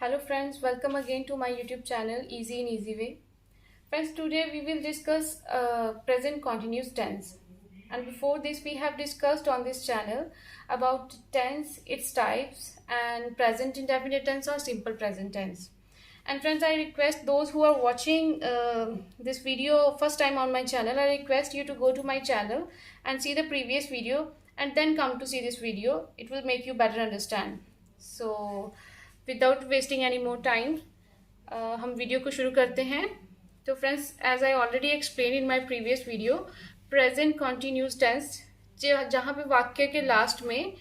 Hello friends, welcome again to my YouTube channel Easy in Easy Way. Friends, today we will discuss present continuous tense. And before this we have discussed on this channel about tense, its types and present indefinite tense or simple present tense. And friends, I request those who are watching this video first time on my channel, I request you to go to my channel and see the previous video and then come to see this video. It will make you better understand. So without wasting any more time हम video को शुरू करते हैं. तो friends, as I already explain in my previous video, present continuous tense जहाँ पे वाक्य के लास्ट में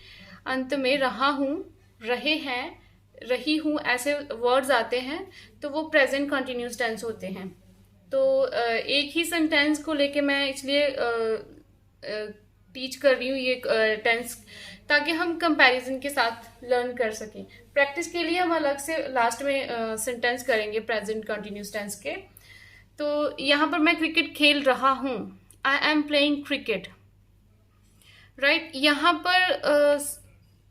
अंत में रहा हूँ, रहे हैं, रही हूँ ऐसे वर्ड्स आते हैं तो वो प्रेजेंट कॉन्टिन्यूस टेंस होते हैं. तो एक ही सेंटेंस को लेके मैं इसलिए टीच कर रही हूँ ये टेंस, ताकि हम कंपैरिजन के साथ लर्न कर सकें. प्रैक्टिस के लिए हम अलग से लास्ट में सेंटेंस करेंगे प्रेजेंट कंटिन्यूस टेंस के. तो यहाँ पर मैं क्रिकेट खेल रहा हूँ, I am playing cricket, right. यहाँ पर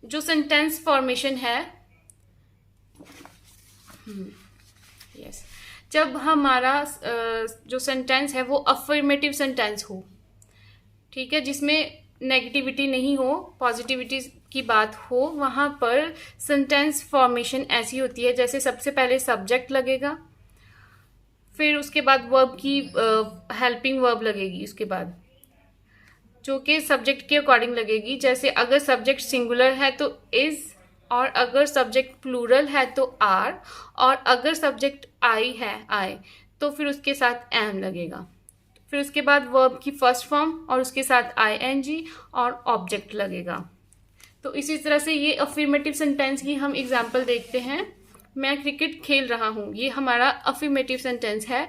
जो सेंटेंस फॉर्मेशन है, यस, जब हमारा जो सेंटेंस है वो अफर्मेटिव सेंटेंस हो, ठीक है, जिसमें नेगेटिविटी नहीं हो, पॉजिटिविटी की बात हो, वहाँ पर सेंटेंस फॉर्मेशन ऐसी होती है जैसे सबसे पहले सब्जेक्ट लगेगा, फिर उसके बाद वर्ब की हेल्पिंग वर्ब लगेगी, उसके बाद जो कि सब्जेक्ट के अकॉर्डिंग लगेगी. जैसे अगर सब्जेक्ट सिंगुलर है तो इज, और अगर सब्जेक्ट प्लूरल है तो आर, और अगर सब्जेक्ट आई है, आई, तो फिर उसके साथ एम लगेगा. फिर उसके बाद वर्ब की फर्स्ट फॉर्म और उसके साथ आईएनजी और ऑब्जेक्ट लगेगा. तो इसी तरह से ये अफर्मेटिव सेंटेंस की हम एग्जांपल देखते हैं. मैं क्रिकेट खेल रहा हूँ, ये हमारा अफर्मेटिव सेंटेंस है.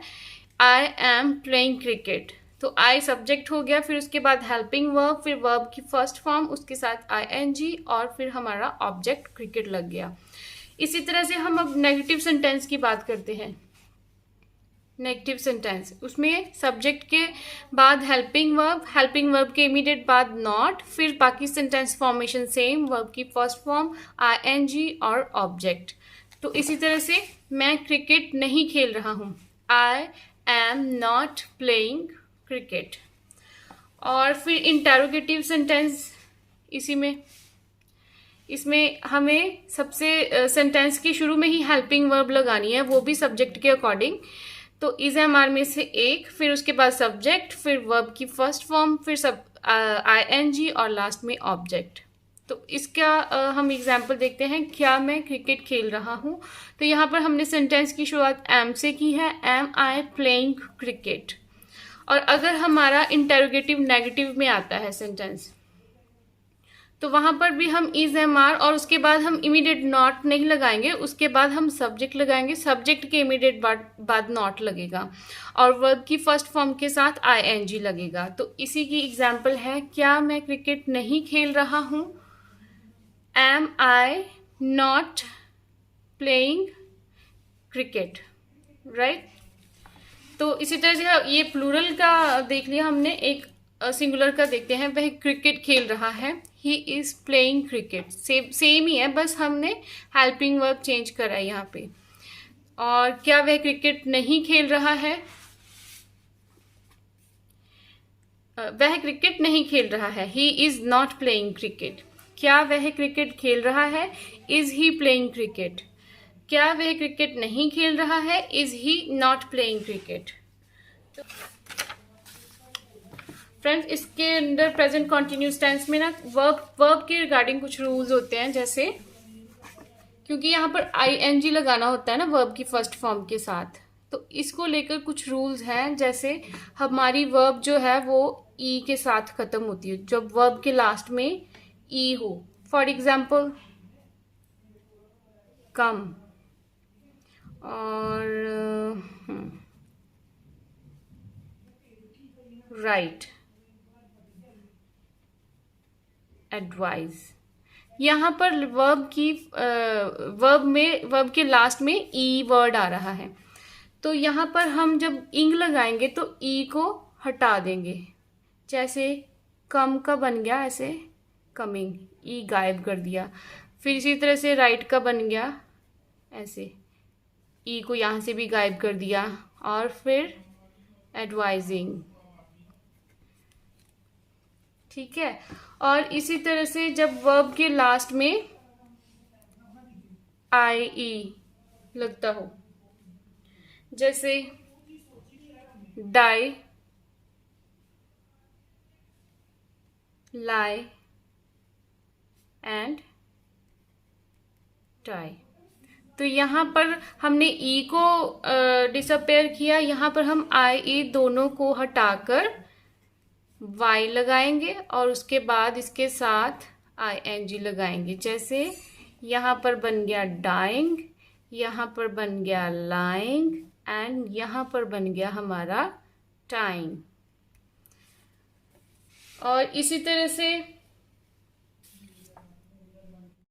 आई एम प्लेइंग क्रिकेट, तो आई सब्जेक्ट हो गया, फिर उसके बाद हेल्पिंग वर्ब, फिर वर्ब की फर्स्ट फॉर्म, उसके साथ आईएनजी, और फिर हमारा ऑब्जेक्ट क्रिकेट लग गया. इसी तरह से हम अब नेगेटिव सेंटेंस की बात करते हैं. नेगेटिव सेंटेंस, उसमें सब्जेक्ट के बाद हेल्पिंग वर्ब के इमीडिएट बाद नॉट, फिर बाकी सेंटेंस फॉर्मेशन सेम, वर्ब की फर्स्ट फॉर्म, आईएनजी और ऑब्जेक्ट. तो इसी तरह से मैं क्रिकेट नहीं खेल रहा हूँ, I am not playing cricket. और फिर इंटेरोगेटिव सेंटेंस, इसमें हमें सबसे सेंटेंस के शुरू में ही हेल्पिंग वर्ब लगानी है, वो भी सब्जेक्ट के अकॉर्डिंग. तो इज एम आर में से एक, फिर उसके बाद सब्जेक्ट, फिर वर्ब की फर्स्ट फॉर्म, फिर सब आईएनजी और लास्ट में ऑब्जेक्ट. तो इसका हम एग्जांपल देखते हैं. क्या मैं क्रिकेट खेल रहा हूँ, तो यहाँ पर हमने सेंटेंस की शुरुआत एम से की है, एम आई प्लेइंग क्रिकेट. और अगर हमारा इंटेरोगेटिव नेगेटिव में आता है सेंटेंस, तो वहाँ पर भी हम इज एम आर और उसके बाद हम इमीडिएट नॉट नहीं लगाएंगे, उसके बाद हम सब्जेक्ट लगाएंगे, सब्जेक्ट के इमीडिएट बाद नॉट लगेगा, और वर्ब की फर्स्ट फॉर्म के साथ आईएनजी लगेगा. तो इसी की एग्जांपल है, क्या मैं क्रिकेट नहीं खेल रहा हूँ, am I not playing cricket, right. तो इसी तरह से ये प्लूरल का देख लिया हमने. एक सिंगुलर का देखते हैं, वह क्रिकेट खेल रहा है, he is playing cricket. Same ही है, बस हमने हेल्पिंग वर्ब चेंज करा है यहाँ पे. और क्या वह क्रिकेट नहीं खेल रहा है, वह क्रिकेट नहीं खेल रहा है, he is not playing cricket. क्या वह क्रिकेट खेल रहा है, इज ही प्लेइंग क्रिकेट. क्या वह क्रिकेट नहीं खेल रहा है, is he not playing cricket. Friends, इसके अंदर प्रेजेंट कॉन्टिन्यूस टेंस में ना वर्ब के रिगार्डिंग कुछ रूल्स होते हैं. जैसे क्योंकि यहाँ पर आईएनजी लगाना होता है ना वर्ब की फर्स्ट फॉर्म के साथ, तो इसको लेकर कुछ रूल्स हैं. जैसे हमारी वर्ब जो है वो ई के साथ खत्म होती है, जब वर्ब के लास्ट में ई हो. फॉर एग्जाम्पल कम और राइट, एडवाइज. यहाँ पर वर्ब के लास्ट में ई वर्ड आ रहा है, तो यहाँ पर हम जब इंग लगाएंगे तो ई को हटा देंगे. जैसे कम का बन गया ऐसे कमिंग, ई गायब कर दिया. फिर इसी तरह से राइट का बन गया ऐसे ई को यहाँ से भी गायब कर दिया, और फिर एडवाइजिंग, ठीक है। और इसी तरह से जब वर्ब के लास्ट में आई ई लगता हो, जैसे डाई, लाई एंड टाई, तो यहाँ पर हमने ई को डिसअपेयर किया, यहाँ पर हम आई ई दोनों को हटाकर वाई लगाएंगे और उसके बाद इसके साथ आई एन जी लगाएंगे। जैसे यहाँ पर बन गया डाइंग, यहाँ पर बन गया लाइंग एंड यहाँ पर बन गया हमारा टाइम। और इसी तरह से,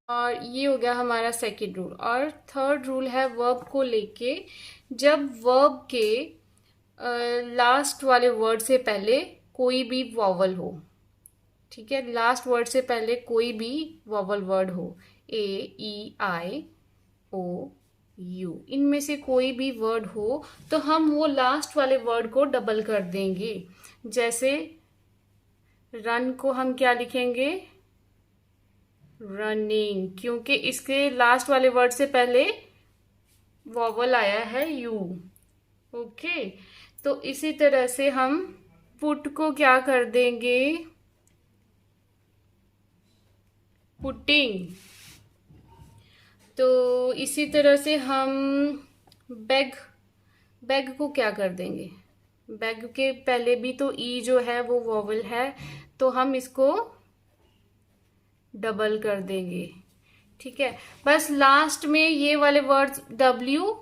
और ये हो गया हमारा सेकंड रूल। और थर्ड रूल है वर्ब को लेके, जब वर्ब के लास्ट वाले वर्ड से पहले कोई भी वॉवल हो, ठीक है, लास्ट वर्ड से पहले कोई भी वॉवल वर्ड हो, ए ई आई ओ यू, इनमें से कोई भी वर्ड हो तो हम वो लास्ट वाले वर्ड को डबल कर देंगे। जैसे रन को हम क्या लिखेंगे, रनिंग, क्योंकि इसके लास्ट वाले वर्ड से पहले वॉवल आया है यू। ओके, तो इसी तरह से हम पुट को क्या कर देंगे, पुटिंग। तो इसी तरह से हम बैग, बैग को क्या कर देंगे, बैग के पहले भी तो ई जो है वो वॉवल है, तो हम इसको डबल कर देंगे, ठीक है। बस लास्ट में ये वाले वर्ड्स डब्ल्यू,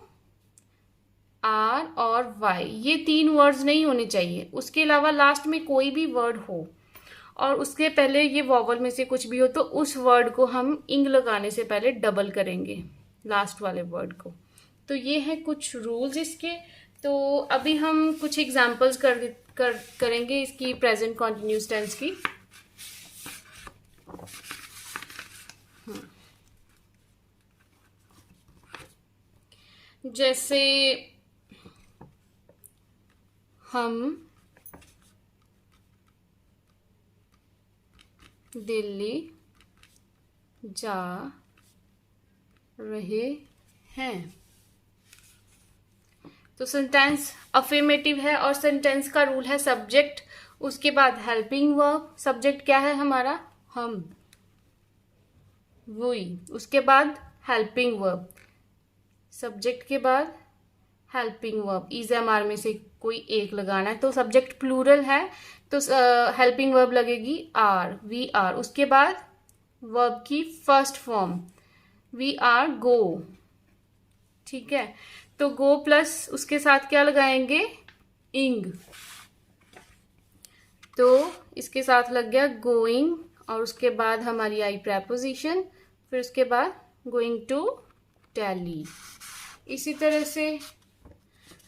आर और वाई, ये 3 वर्ड्स नहीं होने चाहिए। उसके अलावा लास्ट में कोई भी वर्ड हो और उसके पहले ये वॉवल में से कुछ भी हो, तो उस वर्ड को हम इंग लगाने से पहले डबल करेंगे, लास्ट वाले वर्ड को। तो ये है कुछ रूल्स इसके। तो अभी हम कुछ एग्जांपल्स करेंगे इसकी प्रेजेंट कॉन्टिन्यूस टेंस की। जैसे हम दिल्ली जा रहे हैं, तो सेंटेंस अफर्मेटिव है और सेंटेंस का रूल है सब्जेक्ट, उसके बाद हेल्पिंग वर्ब, सब्जेक्ट क्या है हमारा, हम, वही, उसके बाद हेल्पिंग वर्ब, सब्जेक्ट के बाद helping verb, is am are में से कोई एक लगाना है। तो सब्जेक्ट प्लूरल है तो हेल्पिंग वर्ब लगेगी आर, वी आर, उसके बाद वर्ब की first form we are go, ठीक है। तो गो प्लस उसके साथ क्या लगाएंगे, इंग, तो इसके साथ लग गया गोइंग, और उसके बाद हमारी आई प्रेपोजिशन, फिर उसके बाद गोइंग टू दिल्ली। इसी तरह से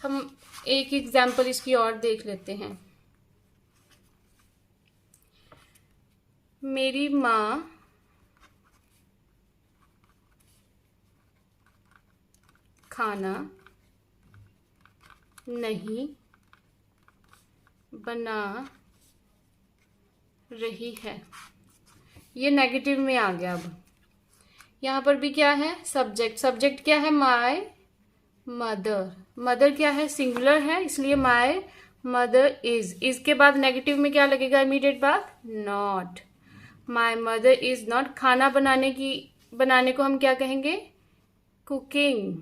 हम एक एग्जाम्पल इसकी और देख लेते हैं। मेरी माँ खाना नहीं बना रही है, ये नेगेटिव में आ गया। अब यहाँ पर भी क्या है, सब्जेक्ट, सब्जेक्ट क्या है, माय मदर, मदर क्या है, सिंगुलर है, इसलिए माय मदर इज, इसके बाद नेगेटिव में क्या लगेगा, इमीडिएट बाद not, my mother is not. खाना बनाने को हम क्या कहेंगे, cooking,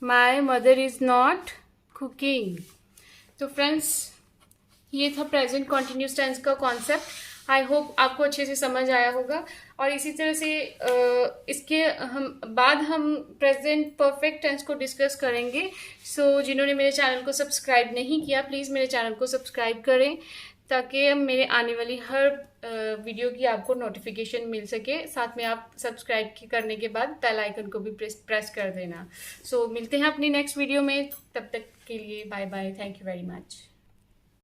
my mother is not cooking. तो फ्रेंड्स, ये था प्रेजेंट कॉन्टिन्यूस टेंस का कॉन्सेप्ट। आई होप आपको अच्छे से समझ आया होगा। और इसी तरह से इसके हम प्रेजेंट परफेक्ट टेंस को डिस्कस करेंगे। सो जिन्होंने मेरे चैनल को सब्सक्राइब नहीं किया, प्लीज़ मेरे चैनल को सब्सक्राइब करें ताकि मेरे आने वाली हर वीडियो की आपको नोटिफिकेशन मिल सके। साथ में आप सब्सक्राइब करने के बाद बेल आइकन को भी प्रेस कर देना। सो मिलते हैं अपनी नेक्स्ट वीडियो में, तब तक के लिए bye bye, thank you very much.